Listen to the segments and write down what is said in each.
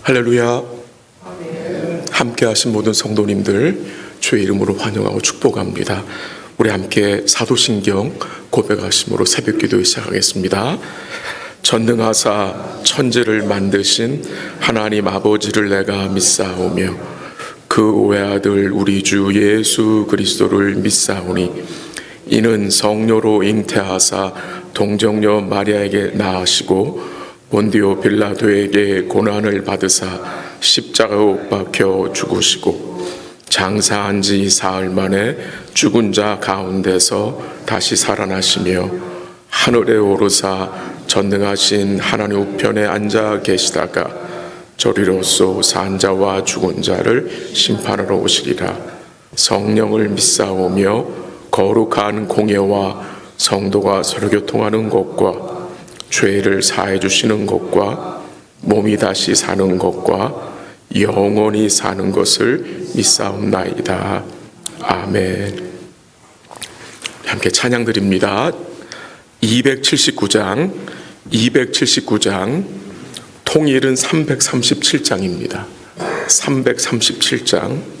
할렐루야. 함께 하신 모든 성도님들 주의 이름으로 환영하고 축복합니다. 우리 함께 사도신경 고백하심으로 새벽기도 시작하겠습니다. 전능하사 천지를 만드신 하나님 아버지를 내가 믿사오며 그 외아들 우리 주 예수 그리스도를 믿사오니 이는 성령으로 잉태하사 동정녀 마리아에게 낳으시고 본디오 빌라도에게 고난을 받으사 십자가에 못 박혀 죽으시고 장사한 지 사흘 만에 죽은 자 가운데서 다시 살아나시며 하늘에 오르사 전능하신 하나님 우편에 앉아 계시다가 저리로서 산 자와 죽은 자를 심판하러 오시리라. 성령을 믿사오며 거룩한 공예와 성도가 서로 교통하는 것과 죄를 사해 주시는 것과 몸이 다시 사는 것과 영원히 사는 것을 믿사옵나이다. 아멘. 함께 찬양 드립니다. 279장 통일은 337장입니다. 337장.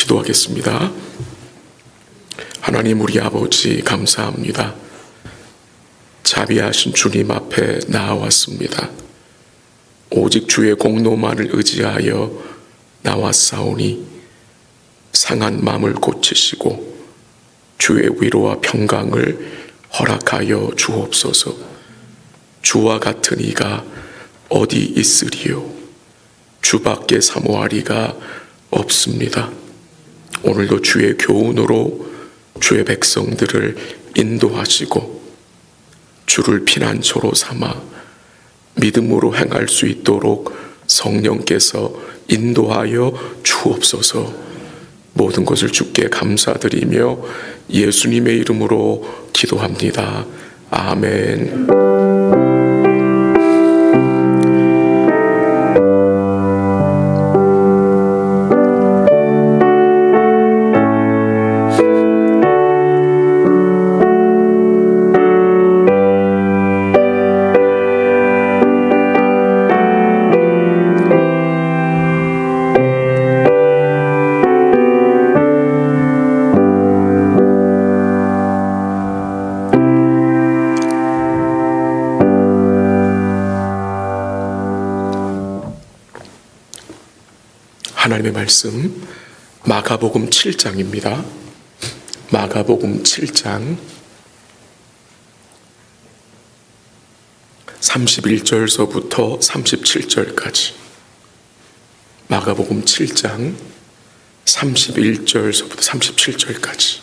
기도하겠습니다. 하나님 우리 아버지 감사합니다. 자비하신 주님 앞에 나아왔습니다. 오직 주의 공로만을 의지하여 나왔사오니 상한 마음을 고치시고 주의 위로와 평강을 허락하여 주옵소서. 주와 같은 이가 어디 있으리요? 주밖에 사모하리가 없습니다. 오늘도 주의 교훈으로 주의 백성들을 인도하시고 주를 피난처로 삼아 믿음으로 행할 수 있도록 성령께서 인도하여 주옵소서. 모든 것을 주께 감사드리며 예수님의 이름으로 기도합니다. 아멘. 하나님의 말씀 마가복음 7장입니다. 마가복음 7장 31절서부터 37절까지. 마가복음 7장 31절서부터 37절까지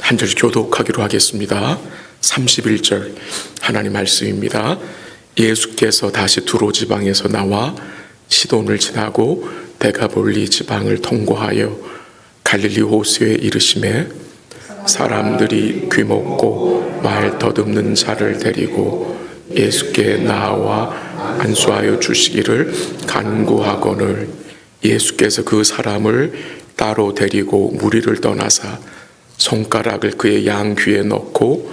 한 절 교독하기로 하겠습니다. 31절 하나님 말씀입니다. 예수께서 다시 두로 지방에서 나와 시돈을 지나고 데가볼리 지방을 통과하여 갈릴리 호수에 이르심에 사람들이 귀먹고 말 더듬는 자를 데리고 예수께 나와 안수하여 주시기를 간구하거늘 예수께서 그 사람을 따로 데리고 무리를 떠나사 손가락을 그의 양귀에 넣고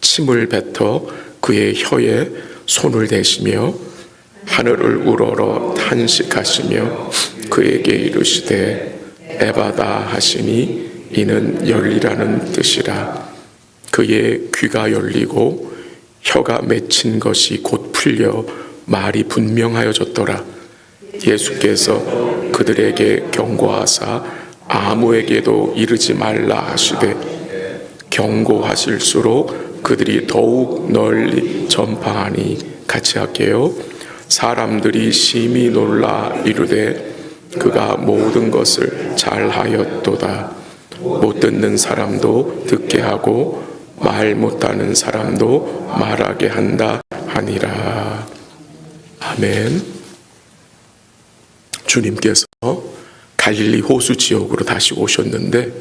침을 뱉어 그의 혀에 손을 대시며 하늘을 우러러 탄식하시며 그에게 이르시되 에바다 하시니 이는 열리라는 뜻이라. 그의 귀가 열리고 혀가 맺힌 것이 곧 풀려 말이 분명하여졌더라. 예수께서 그들에게 경고하사 아무에게도 이르지 말라 하시되 경고하실수록 그들이 더욱 널리 전파하니 같이 할게요. 사람들이 심히 놀라 이르되 그가 모든 것을 잘하였도다. 못 듣는 사람도 듣게 하고 말 못하는 사람도 말하게 한다 하니라. 아멘. 주님께서 갈릴리 호수 지역으로 다시 오셨는데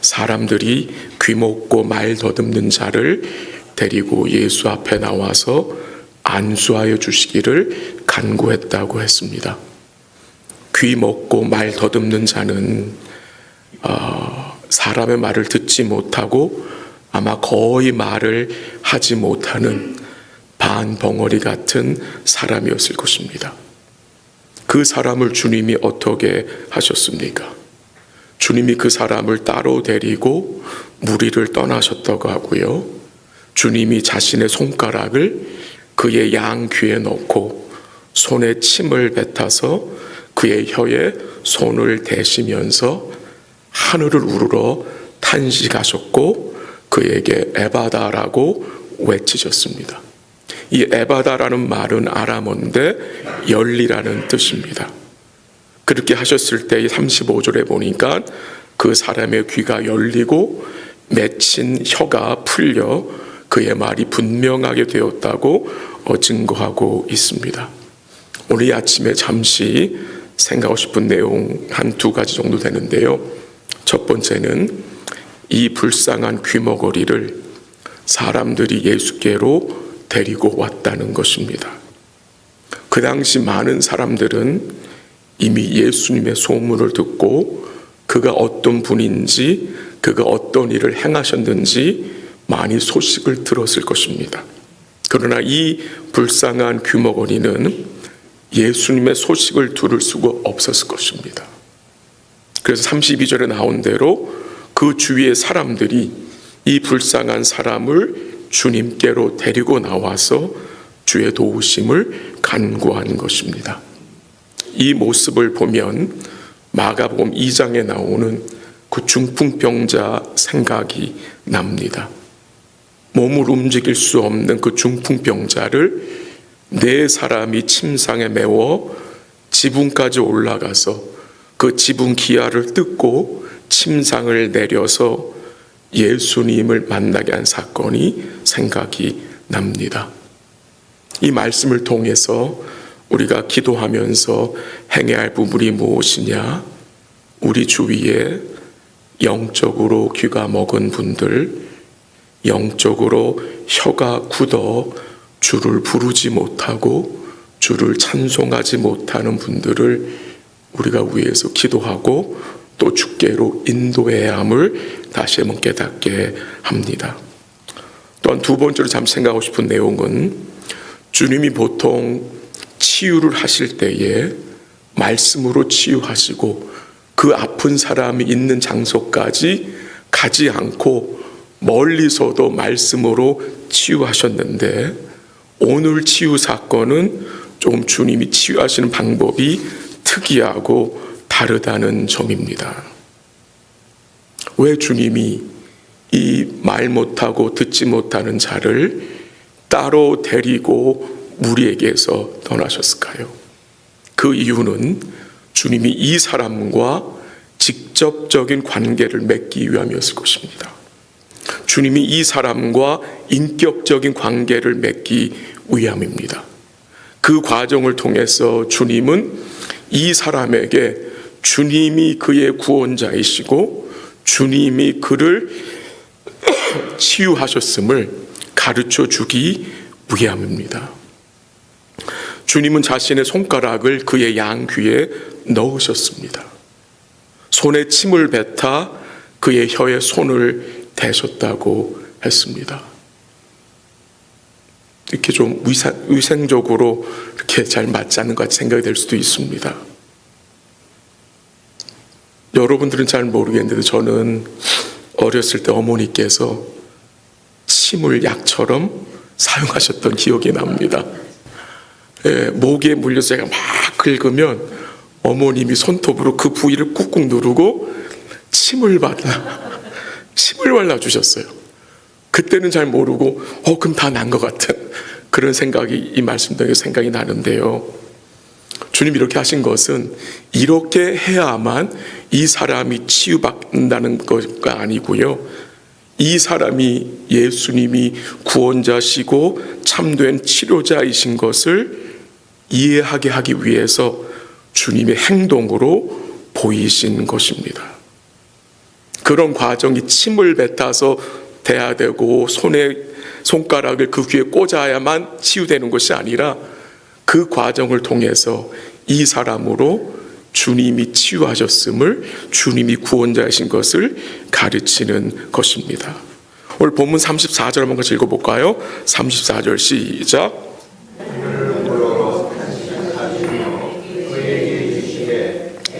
사람들이 귀먹고 말 더듬는 자를 데리고 예수 앞에 나와서 안수하여 주시기를 간구했다고 했습니다. 귀 먹고 말 더듬는 자는 사람의 말을 듣지 못하고 아마 거의 말을 하지 못하는 반벙어리 같은 사람이었을 것입니다. 그 사람을 주님이 어떻게 하셨습니까? 주님이 그 사람을 따로 데리고 무리를 떠나셨다고 하고요. 주님이 자신의 손가락을 그의 양귀에 넣고 손에 침을 뱉어서 그의 혀에 손을 대시면서 하늘을 우러러 탄식하셨고 그에게 에바다라고 외치셨습니다. 이 에바다라는 말은 아람어인데 열리라는 뜻입니다. 그렇게 하셨을 때 35절에 보니까 그 사람의 귀가 열리고 맺힌 혀가 풀려 그의 말이 분명하게 되었다고 증거하고 있습니다. 오늘 이 아침에 잠시 생각하고 싶은 내용 한 두 가지 정도 되는데요. 첫 번째는 이 불쌍한 귀머거리를 사람들이 예수께로 데리고 왔다는 것입니다. 그 당시 많은 사람들은 이미 예수님의 소문을 듣고 그가 어떤 분인지 그가 어떤 일을 행하셨는지 많이 소식을 들었을 것입니다. 그러나 이 불쌍한 귀머거리는 예수님의 소식을 들을 수가 없었을 것입니다. 그래서 32절에 나온 대로 그 주위의 사람들이 이 불쌍한 사람을 주님께로 데리고 나와서 주의 도우심을 간구한 것입니다. 이 모습을 보면 마가복음 2장에 나오는 그 중풍병자 생각이 납니다. 몸을 움직일 수 없는 그 중풍병자를 네 사람이 침상에 메워 지붕까지 올라가서 그 지붕 기아를 뜯고 침상을 내려서 예수님을 만나게 한 사건이 생각이 납니다. 이 말씀을 통해서 우리가 기도하면서 행해야 할 부분이 무엇이냐? 우리 주위에 영적으로 귀가 먹은 분들, 영적으로 혀가 굳어 주를 부르지 못하고 주를 찬송하지 못하는 분들을 우리가 위해서 기도하고 또 주께로 인도해야 함을 다시 한번 깨닫게 합니다. 또한 두 번째로 참 생각하고 싶은 내용은 주님이 보통 치유를 하실 때에 말씀으로 치유하시고 그 아픈 사람이 있는 장소까지 가지 않고 멀리서도 말씀으로 치유하셨는데 오늘 치유 사건은 좀 주님이 치유하시는 방법이 특이하고 다르다는 점입니다. 왜 주님이 이 말 못하고 듣지 못하는 자를 따로 데리고 무리에게서 떠나셨을까요? 그 이유는 주님이 이 사람과 직접적인 관계를 맺기 위함이었을 것입니다. 주님이 이 사람과 인격적인 관계를 맺기 위함입니다. 그 과정을 통해서 주님은 이 사람에게 주님이 그의 구원자이시고 주님이 그를 치유하셨음을 가르쳐 주기 위함입니다. 주님은 자신의 손가락을 그의 양귀에 넣으셨습니다. 손에 침을 뱉어 그의 혀에 손을 대셨다고 했습니다. 이렇게 좀 위생적으로 이렇게 잘 맞지 않는 것 같이 생각이 될 수도 있습니다. 여러분들은 잘 모르겠는데 저는 어렸을 때 어머니께서 침을 약처럼 사용하셨던 기억이 납니다. 목에 물려서 제가 막 긁으면 어머님이 손톱으로 그 부위를 꾹꾹 누르고 침을 발라주셨어요. 그때는 잘 모르고 그럼 다 난 것 같은 그런 생각이 이 말씀 등에 생각이 나는데요. 주님이 이렇게 하신 것은 이렇게 해야만 이 사람이 치유받는다는 것가 아니고요. 이 사람이 예수님이 구원자시고 참된 치료자이신 것을 이해하게 하기 위해서 주님의 행동으로 보이신 것입니다. 그런 과정이 침을 뱉어서 대야 되고 손가락을 그 귀에 꽂아야만 치유되는 것이 아니라 그 과정을 통해서 이 사람으로 주님이 치유하셨음을 주님이 구원자이신 것을 가르치는 것입니다. 오늘 본문 34절 한번 같이 읽어볼까요? 34절 시작.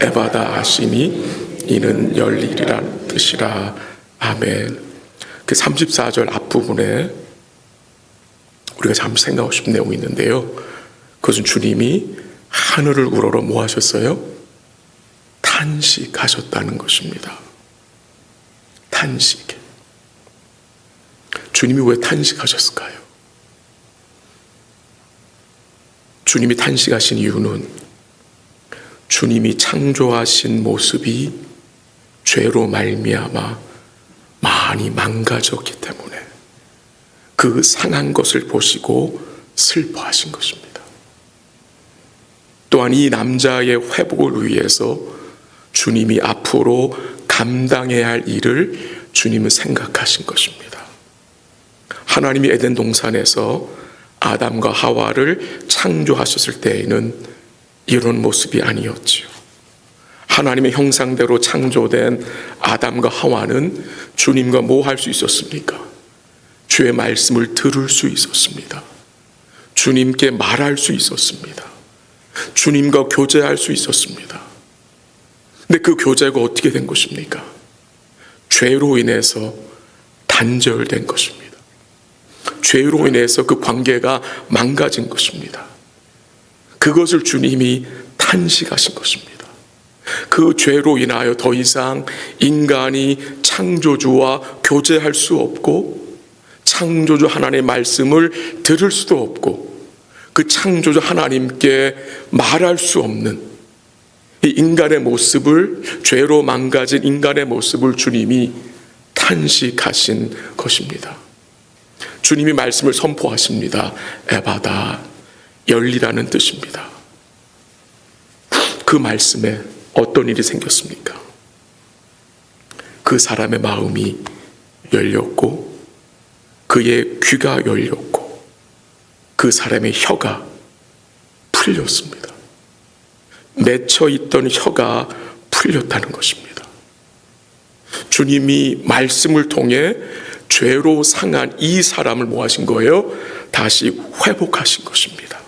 에바다 하시니 이는 열리리란 뜻이라. 아멘. 그 34절 앞부분에 우리가 잠시 생각하고 싶은 내용이 있는데요. 그것은 주님이 하늘을 우러러 뭐 하셨어요? 탄식하셨다는 것입니다. 탄식. 주님이 왜 탄식하셨을까요? 주님이 탄식하신 이유는 주님이 창조하신 모습이 죄로 말미암아 많이 망가졌기 때문에 그 상한 것을 보시고 슬퍼하신 것입니다. 또한 이 남자의 회복을 위해서 주님이 앞으로 감당해야 할 일을 주님은 생각하신 것입니다. 하나님이 에덴 동산에서 아담과 하와를 창조하셨을 때에는 이런 모습이 아니었지요. 하나님의 형상대로 창조된 아담과 하와는 주님과 뭐 할 수 있었습니까? 주의 말씀을 들을 수 있었습니다. 주님께 말할 수 있었습니다. 주님과 교제할 수 있었습니다. 근데 그 교제가 어떻게 된 것입니까? 죄로 인해서 단절된 것입니다. 죄로 인해서 그 관계가 망가진 것입니다. 그것을 주님이 탄식하신 것입니다. 그 죄로 인하여 더 이상 인간이 창조주와 교제할 수 없고 창조주 하나님의 말씀을 들을 수도 없고 그 창조주 하나님께 말할 수 없는 이 인간의 모습을, 죄로 망가진 인간의 모습을 주님이 탄식하신 것입니다. 주님이 말씀을 선포하십니다. 에바다, 열리라는 뜻입니다. 그 말씀에 어떤 일이 생겼습니까? 그 사람의 마음이 열렸고 그의 귀가 열렸고 그 사람의 혀가 풀렸습니다. 맺혀있던 혀가 풀렸다는 것입니다. 주님이 말씀을 통해 죄로 상한 이 사람을 뭐 하신 거예요? 다시 회복하신 것입니다.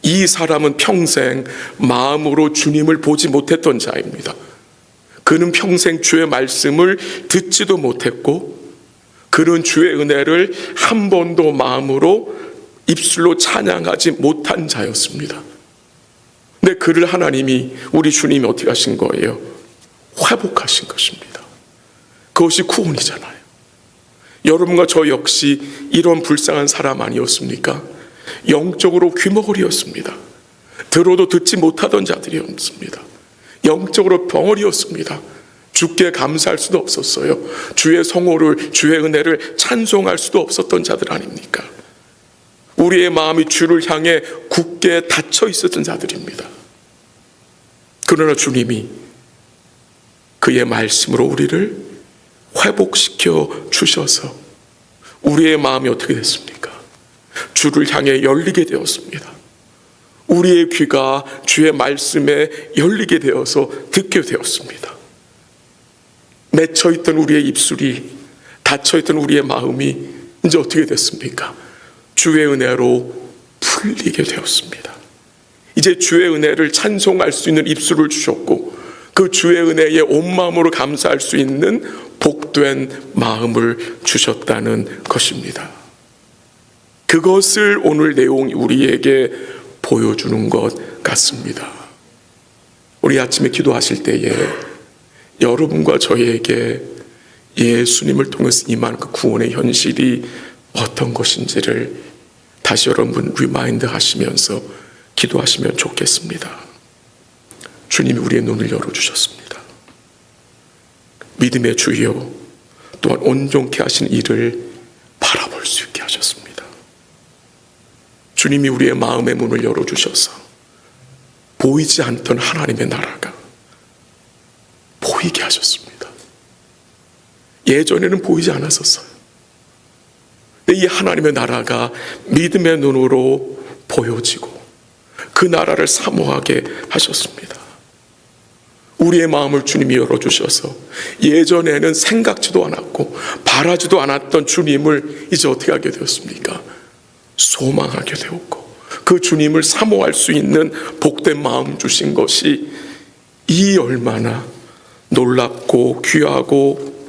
이 사람은 평생 마음으로 주님을 보지 못했던 자입니다. 그는 평생 주의 말씀을 듣지도 못했고 그는 주의 은혜를 한 번도 마음으로 입술로 찬양하지 못한 자였습니다. 근데 그를 하나님이, 우리 주님이 어떻게 하신 거예요? 회복하신 것입니다. 그것이 구원이잖아요. 여러분과 저 역시 이런 불쌍한 사람 아니었습니까? 영적으로 귀머거리였습니다. 들어도 듣지 못하던 자들이었습니다. 영적으로 벙어리였습니다. 주께 감사할 수도 없었어요. 주의 성호를, 주의 은혜를 찬송할 수도 없었던 자들 아닙니까? 우리의 마음이 주를 향해 굳게 닫혀 있었던 자들입니다. 그러나 주님이 그의 말씀으로 우리를 회복시켜 주셔서 우리의 마음이 어떻게 됐습니까? 주를 향해 열리게 되었습니다. 우리의 귀가 주의 말씀에 열리게 되어서 듣게 되었습니다. 맺혀있던 우리의 입술이, 닫혀있던 우리의 마음이 이제 어떻게 됐습니까? 주의 은혜로 풀리게 되었습니다. 이제 주의 은혜를 찬송할 수 있는 입술을 주셨고 그 주의 은혜에 온 마음으로 감사할 수 있는 복된 마음을 주셨다는 것입니다. 그것을 오늘 내용이 우리에게 보여주는 것 같습니다. 우리 아침에 기도하실 때에 여러분과 저에게 예수님을 통해서 임한 그 구원의 현실이 어떤 것인지를 다시 여러분 리마인드 하시면서 기도하시면 좋겠습니다. 주님이 우리의 눈을 열어주셨습니다. 믿음의 주여 또한 온전케 하신 이를 바라볼 수 있게 하셨습니다. 주님이 우리의 마음의 문을 열어주셔서 보이지 않던 하나님의 나라가 보이게 하셨습니다. 예전에는 보이지 않았었어요. 이 하나님의 나라가 믿음의 눈으로 보여지고 그 나라를 사모하게 하셨습니다. 우리의 마음을 주님이 열어주셔서 예전에는 생각지도 않았고 바라지도 않았던 주님을 이제 어떻게 하게 되었습니까? 소망하게 되었고 그 주님을 사모할 수 있는 복된 마음 주신 것이 이 얼마나 놀랍고 귀하고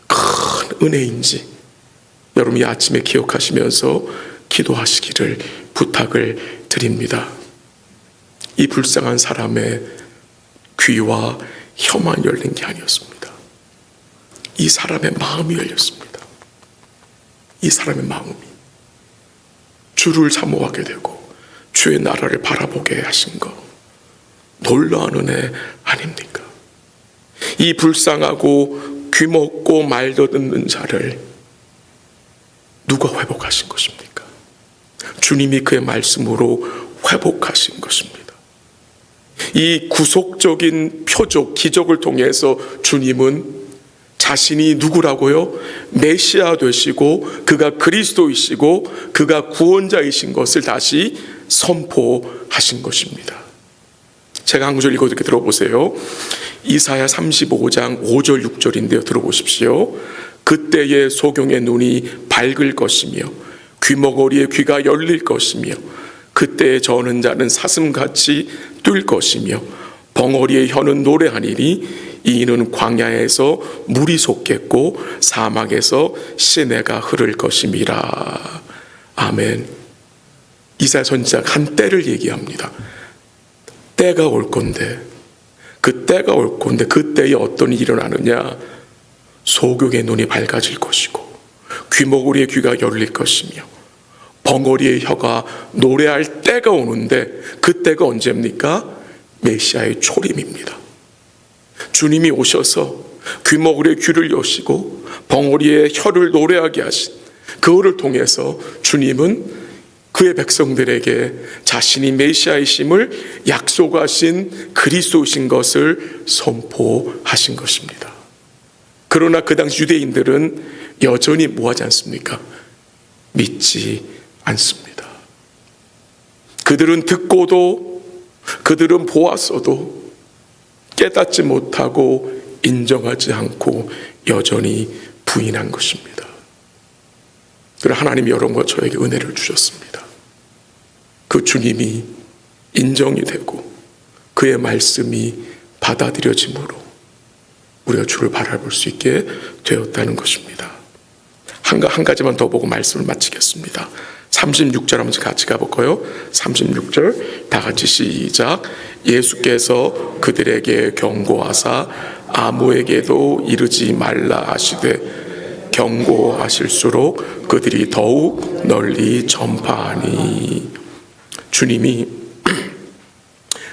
큰 은혜인지 여러분이 아침에 기억하시면서 기도하시기를 부탁을 드립니다. 이 불쌍한 사람의 귀와 혀만 열린 게 아니었습니다. 이 사람의 마음이 열렸습니다. 이 사람의 마음이 주를 사모하게 되고 주의 나라를 바라보게 하신 것, 놀라운 은혜 아닙니까? 이 불쌍하고 귀먹고 말도 듣는 자를 누가 회복하신 것입니까? 주님이 그의 말씀으로 회복하신 것입니다. 이 구속적인 표적, 기적을 통해서 주님은 자신이 누구라고요? 메시아 되시고 그가 그리스도이시고 그가 구원자이신 것을 다시 선포하신 것입니다. 제가 한 구절 읽어드릴게 들어보세요. 이사야 35장 5절 6절인데요. 들어보십시오. 그때의 소경의 눈이 밝을 것이며 귀머거리의 귀가 열릴 것이며 그때에 저는 자는 사슴같이 뛸 것이며 벙어리의 혀는 노래하니니 이는 광야에서 물이 솟겠고 사막에서 시내가 흐를 것임이라. 아멘. 이사야 선지자가 한 때를 얘기합니다. 때가 올 건데 그 때가 올 건데 그 때에 어떤 일이 일어나느냐? 소경의 눈이 밝아질 것이고 귀머거리의 귀가 열릴 것이며 벙어리의 혀가 노래할 때가 오는데 그 때가 언제입니까? 메시아의 초림입니다. 주님이 오셔서 귀머거리의 귀를 여시고 벙어리의 혀를 노래하게 하신 그거를 통해서 주님은 그의 백성들에게 자신이 메시아이심을 약속하신 그리스도이신 것을 선포하신 것입니다. 그러나 그 당시 유대인들은 여전히 뭐하지 않습니까? 믿지 않습니다. 그들은 듣고도 그들은 보았어도 깨닫지 못하고 인정하지 않고 여전히 부인한 것입니다. 그러나 하나님이 여러분과 저에게 은혜를 주셨습니다. 그 주님이 인정이 되고 그의 말씀이 받아들여짐으로 우리가 주를 바라볼 수 있게 되었다는 것입니다. 한 가지만 더 보고 말씀을 마치겠습니다. 36절 한번 같이 가볼까요? 36절 다 같이 시작. 예수께서 그들에게 경고하사 아무에게도 이르지 말라 하시되 경고하실수록 그들이 더욱 널리 전파하니. 주님이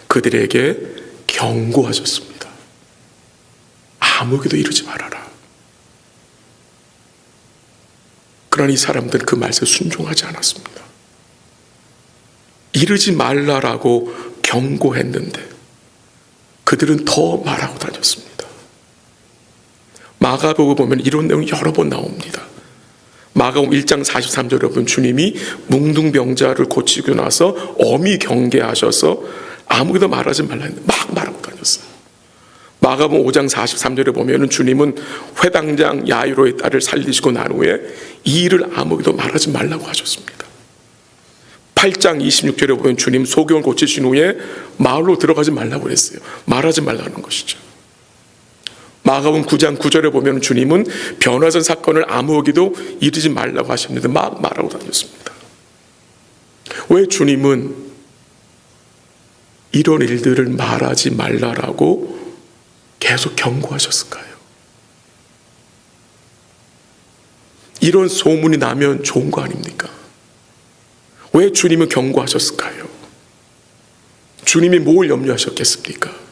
그들에게 경고하셨습니다. 아무에게도 이르지 말아라. 그러나 이 사람들은 그 말씀에 순종하지 않았습니다. 이르지 말라라고 경고했는데 그들은 더 말하고 다녔습니다. 마가복음 보면 이런 내용이 여러 번 나옵니다. 마가복음 1장 43절에 보면 주님이 뭉둥병자를 고치고 나서 엄히 경계하셔서 아무에게도 말하지 말라 했는데 막 말하고 다녔어요. 마가복음 5장 43절에 보면 주님은 회당장 야이로의 딸을 살리시고 난 후에 이 일을 아무에게도 말하지 말라고 하셨습니다. 8장 26절에 보면 주님 소경을 고치신 후에 마을로 들어가지 말라고 했어요. 말하지 말라는 것이죠. 마가복음 9장 9절에 보면 주님은 변화선 사건을 아무에게도 이르지 말라고 하셨는데 막 말하고 다녔습니다. 왜 주님은 이런 일들을 말하지 말라라고 계속 경고하셨을까요? 이런 소문이 나면 좋은 거 아닙니까? 왜 주님은 경고하셨을까요? 주님이 뭘 염려하셨겠습니까?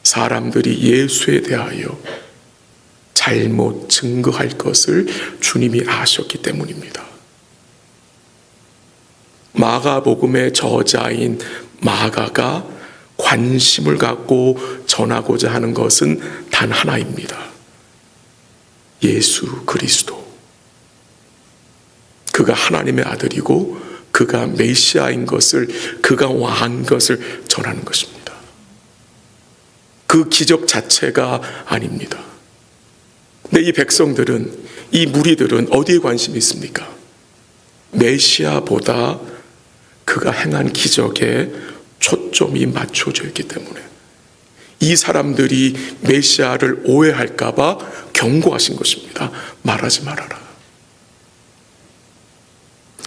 사람들이 예수에 대하여 잘못 증거할 것을 주님이 아셨기 때문입니다. 마가복음의 저자인 마가가 관심을 갖고 전하고자 하는 것은 단 하나입니다. 예수 그리스도. 그가 하나님의 아들이고 그가 메시아인 것을, 그가 왕인 것을 전하는 것입니다. 그 기적 자체가 아닙니다. 근데 이 백성들은, 이 무리들은 어디에 관심이 있습니까? 메시아보다 그가 행한 기적에 초점이 맞춰져 있기 때문에 이 사람들이 메시아를 오해할까 봐 경고하신 것입니다. 말하지 말아라.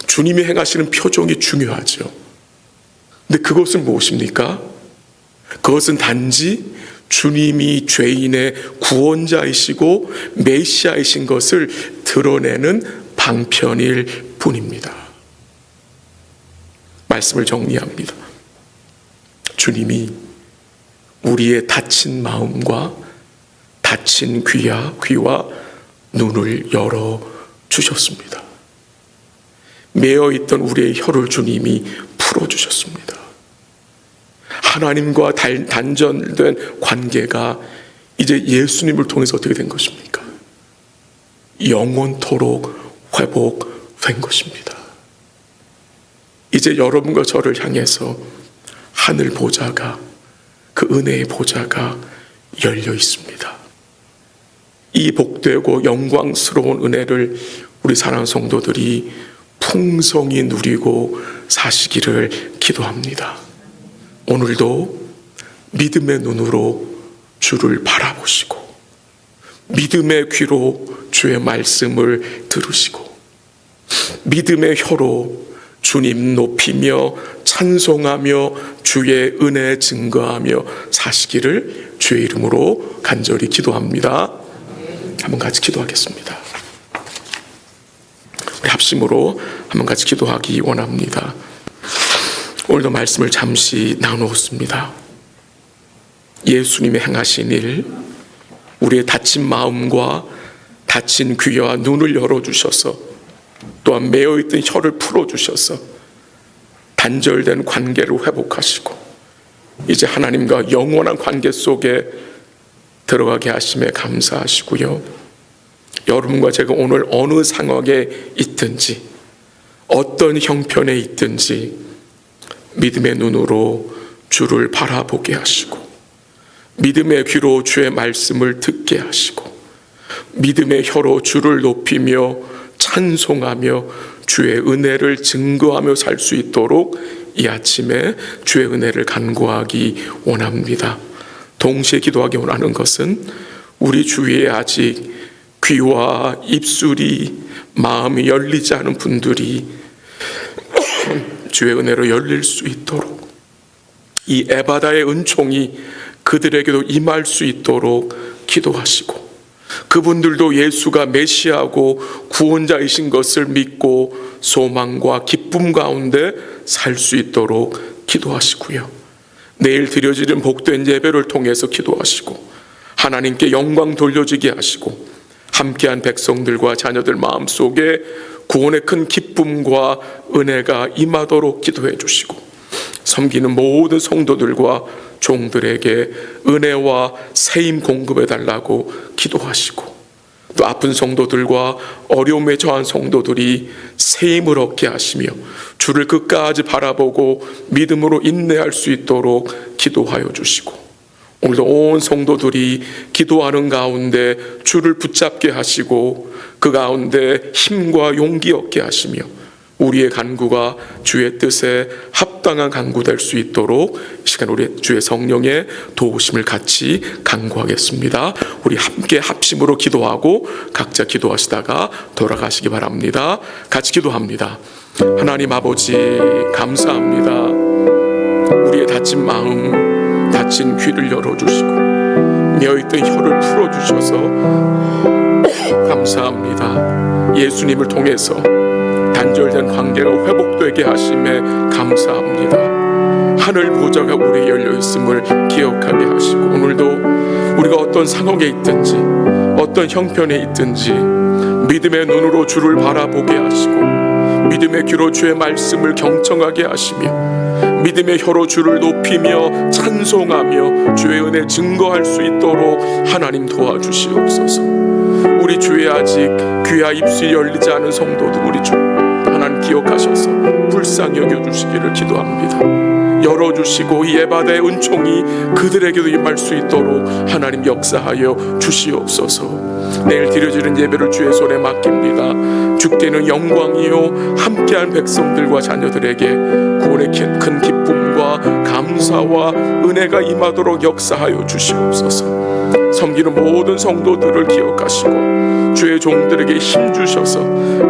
주님이 행하시는 표정이 중요하죠. 근데 그것은 무엇입니까? 그것은 단지 주님이 죄인의 구원자이시고 메시아이신 것을 드러내는 방편일 뿐입니다. 말씀을 정리합니다. 주님이 우리의 다친 마음과 다친 귀와 눈을 열어 주셨습니다. 매어있던 우리의 혀를 주님이 풀어주셨습니다. 하나님과 단절된 관계가 이제 예수님을 통해서 어떻게 된 것입니까? 영원토록 회복된 것입니다. 이제 여러분과 저를 향해서 하늘 보좌가, 그 은혜의 보좌가 열려 있습니다. 이 복되고 영광스러운 은혜를 우리 사랑하는 성도들이 풍성히 누리고 사시기를 기도합니다. 오늘도 믿음의 눈으로 주를 바라보시고 믿음의 귀로 주의 말씀을 들으시고 믿음의 혀로 주님 높이며 찬송하며 주의 은혜 증거하며 사시기를 주의 이름으로 간절히 기도합니다. 한번 같이 기도하겠습니다. 합심으로 한번 같이 기도하기 원합니다. 오늘도 말씀을 잠시 나누었습니다. 예수님의 행하신 일, 우리의 다친 마음과 다친 귀와 눈을 열어주셔서 또한 매어있던 혀를 풀어주셔서 단절된 관계를 회복하시고 이제 하나님과 영원한 관계 속에 들어가게 하심에 감사하시고요. 여러분과 제가 오늘 어느 상황에 있든지 어떤 형편에 있든지 믿음의 눈으로 주를 바라보게 하시고 믿음의 귀로 주의 말씀을 듣게 하시고 믿음의 혀로 주를 높이며 찬송하며 주의 은혜를 증거하며 살 수 있도록 이 아침에 주의 은혜를 간구하기 원합니다. 동시에 기도하기 원하는 것은 우리 주위에 아직 귀와 입술이 마음이 열리지 않은 분들이 주의 은혜로 열릴 수 있도록 이 에바다의 은총이 그들에게도 임할 수 있도록 기도하시고 그분들도 예수가 메시아고 구원자이신 것을 믿고 소망과 기쁨 가운데 살 수 있도록 기도하시고요. 내일 드려지는 복된 예배를 통해서 기도하시고 하나님께 영광 돌려지게 하시고 함께한 백성들과 자녀들 마음속에 구원의 큰 기쁨과 은혜가 임하도록 기도해 주시고 섬기는 모든 성도들과 종들에게 은혜와 세임 공급해 달라고 기도하시고 또 아픈 성도들과 어려움에 처한 성도들이 세임을 얻게 하시며 주를 끝까지 바라보고 믿음으로 인내할 수 있도록 기도하여 주시고 오늘도 온 성도들이 기도하는 가운데 주를 붙잡게 하시고 그 가운데 힘과 용기 얻게 하시며 우리의 간구가 주의 뜻에 합당한 간구 될 수 있도록 이 시간 우리 주의 성령의 도우심을 같이 간구하겠습니다. 우리 함께 합심으로 기도하고 각자 기도하시다가 돌아가시기 바랍니다. 같이 기도합니다. 하나님 아버지 감사합니다. 우리의 다친 마음, 다친 귀를 열어주시고 메어있던 혀를 풀어주셔서 감사합니다. 예수님을 통해서 단절된 관계가 회복되게 하심에 감사합니다. 하늘 보좌가 우리에 열려있음을 기억하게 하시고 오늘도 우리가 어떤 상황에 있든지 어떤 형편에 있든지 믿음의 눈으로 주를 바라보게 하시고 믿음의 귀로 주의 말씀을 경청하게 하시며 믿음의 혀로 주를 높이며 찬송하며 주의 은혜 증거할 수 있도록 하나님 도와주시옵소서. 우리 주의 아직 귀와 입술이 열리지 않은 성도들 우리 주 하나님 기억하셔서 불쌍히 여겨주시기를 기도합니다. 열어주시고 이 에바다의 은총이 그들에게도 임할 수 있도록 하나님 역사하여 주시옵소서. 내일 드려지는 예배를 주의 손에 맡깁니다. 주께는 영광이요 함께한 백성들과 자녀들에게 구원의 큰 기쁨과 감사와 은혜가 임하도록 역사하여 주시옵소서. 섬기는 모든 성도들을 기억하시고 주의 종들에게 힘주셔서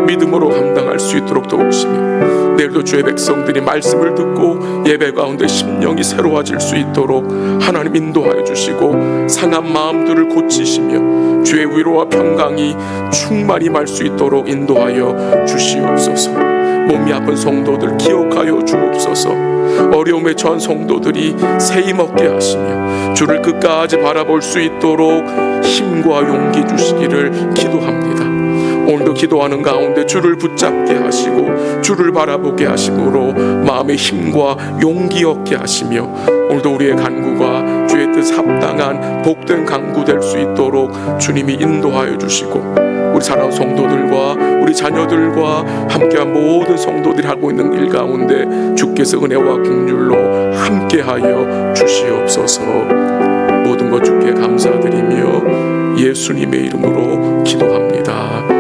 믿음으로 감당할 수 있도록 도우시며 내일도 주의 백성들이 말씀을 듣고 예배 가운데 심령이 새로워질 수 있도록 하나님 인도하여 주시고 상한 마음들을 고치시며 주의 위로와 평강이 충만히 말 수 있도록 인도하여 주시옵소서. 몸이 아픈 성도들 기억하여 주옵소서. 어려움에 처한 성도들이 세임 얻게 하시며 주를 끝까지 바라볼 수 있도록 힘과 용기 주시기를 기도합니다. 오늘도 기도하는 가운데 주를 붙잡게 하시고 주를 바라보게 하심으로 마음의 힘과 용기 얻게 하시며 오늘도 우리의 간구가 주의 뜻 합당한 복된 간구 될 수 있도록 주님이 인도하여 주시고 우리 사랑하는 성도들과 우리 자녀들과 함께한 모든 성도들이 하고 있는 일 가운데 주께서 은혜와 긍휼로 함께하여 주시옵소서. 모든 것 주께 감사드리며 예수님의 이름으로 기도합니다.